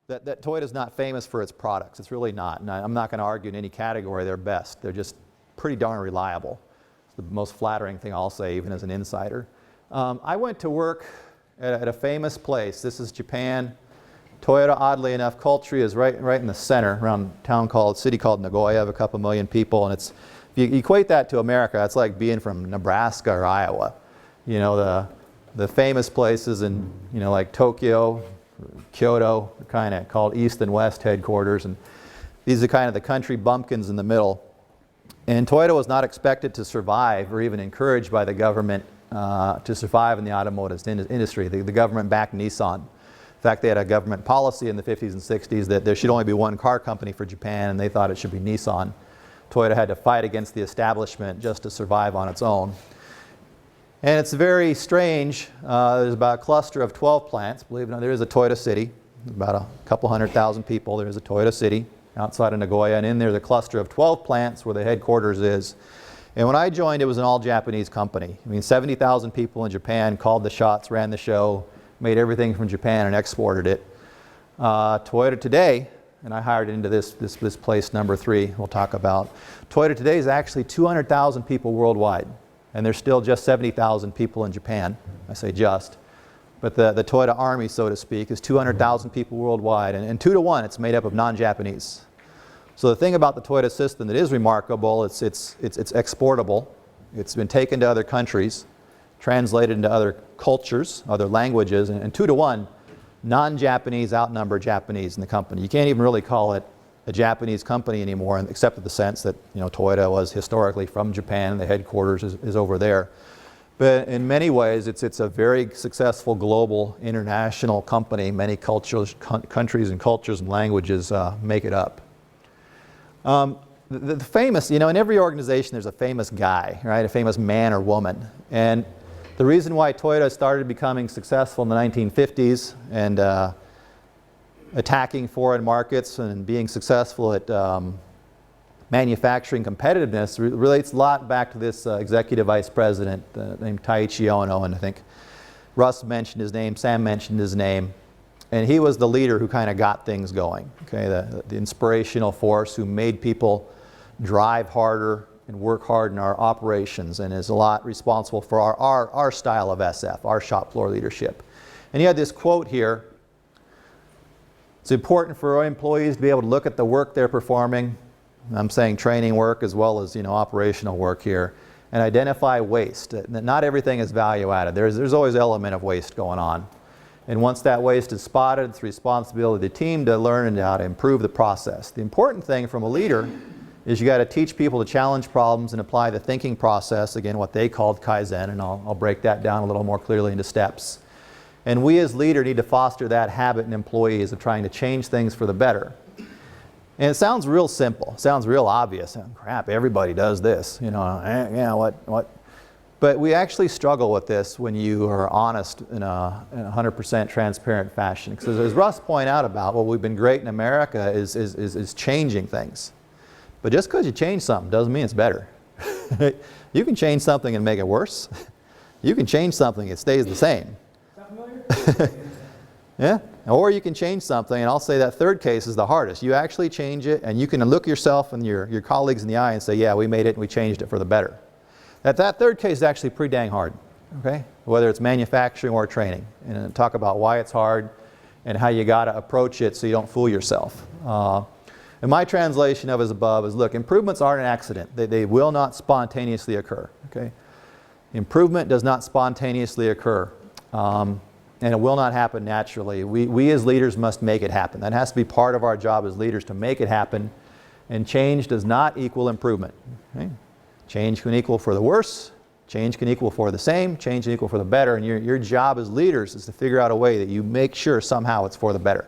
that Toyota's not famous for its products. It's really not. And I'm not going to argue in any category they're best. They're just pretty darn reliable. It's the most flattering thing I'll say, even as an insider. I went to work at a famous place. This is Japan. Toyota, oddly enough, culture is right in the center, around a city called Nagoya of a couple million people. And it's, if you equate that to America, it's like being from Nebraska or Iowa. You know, the famous places in, you know, like Tokyo, Kyoto, are kind of called East and West headquarters. And these are kind of the country bumpkins in the middle. And Toyota was not expected to survive or even encouraged by the government to survive in the automotive industry. The government backed Nissan. In fact, they had a government policy in the 50s and 60s that there should only be one car company for Japan, and they thought it should be Nissan. Toyota had to fight against the establishment just to survive on its own. And it's very strange. There's about a cluster of 12 plants. Believe it or not, there is a Toyota City. About a couple 100,000 people. There is a Toyota City outside of Nagoya, and in there, the cluster of 12 plants where the headquarters is. And when I joined, it was an all-Japanese company. I mean, 70,000 people in Japan called the shots, ran the show, made everything from Japan and exported it. Toyota today, and I hired into this place number 3 we'll talk about. Toyota today is actually 200,000 people worldwide, and there's still just 70,000 people in Japan. I say just. But the Toyota Army, so to speak, is 200,000 people worldwide, and 2 to 1, it's made up of non-Japanese. So the thing about the Toyota system that is remarkable, it's exportable. It's been taken to other countries, translated into other cultures, other languages, and 2 to 1, non-Japanese outnumber Japanese in the company. You can't even really call it a Japanese company anymore, except in the sense that, you know, Toyota was historically from Japan, and the headquarters is over there. But in many ways, it's a very successful global international company. Many cultures, countries and cultures and languages make it up. The famous, you know, in every organization there's a famous guy, right? A famous man or woman. And the reason why Toyota started becoming successful in the 1950s and attacking foreign markets and being successful at manufacturing competitiveness relates a lot back to this executive vice president named Taiichi Ohno, and I think Russ mentioned his name, Sam mentioned his name, and he was the leader who kind of got things going, okay, the inspirational force who made people drive harder and work hard in our operations, and is a lot responsible for our style of SF, our shop floor leadership. And he had this quote here: it's important for our employees to be able to look at the work they're performing, I'm saying training work as well as, you know, operational work here, and identify waste. Not everything is value added. There's always an element of waste going on. And once that waste is spotted, it's the responsibility of the team to learn and how to improve the process. The important thing from a leader is you got to teach people to challenge problems and apply the thinking process, again, what they called Kaizen, and I'll break that down a little more clearly into steps. And we as leaders need to foster that habit in employees of trying to change things for the better. And it sounds real simple, sounds real obvious. Crap, everybody does this, you know, yeah, what? But we actually struggle with this when you are honest in a 100% transparent fashion. Because as Russ pointed out about what we've been great in America is changing things. But just because you change something doesn't mean it's better. You can change something and make it worse. You can change something, it stays the same. Sound familiar? Yeah. Or you can change something, and I'll say that third case is the hardest. You actually change it, and you can look yourself and your colleagues in the eye and say, yeah, we made it and we changed it for the better. That third case is actually pretty dang hard, okay? Whether it's manufacturing or training. And talk about why it's hard and how you got to approach it so you don't fool yourself. And my translation of as above is, look, improvements aren't an accident. They will not spontaneously occur, okay? Improvement does not spontaneously occur. And it will not happen naturally. We as leaders must make it happen. That has to be part of our job as leaders, to make it happen. And change does not equal improvement. Okay? Change can equal for the worse. Change can equal for the same. Change can equal for the better. And your job as leaders is to figure out a way that you make sure somehow it's for the better.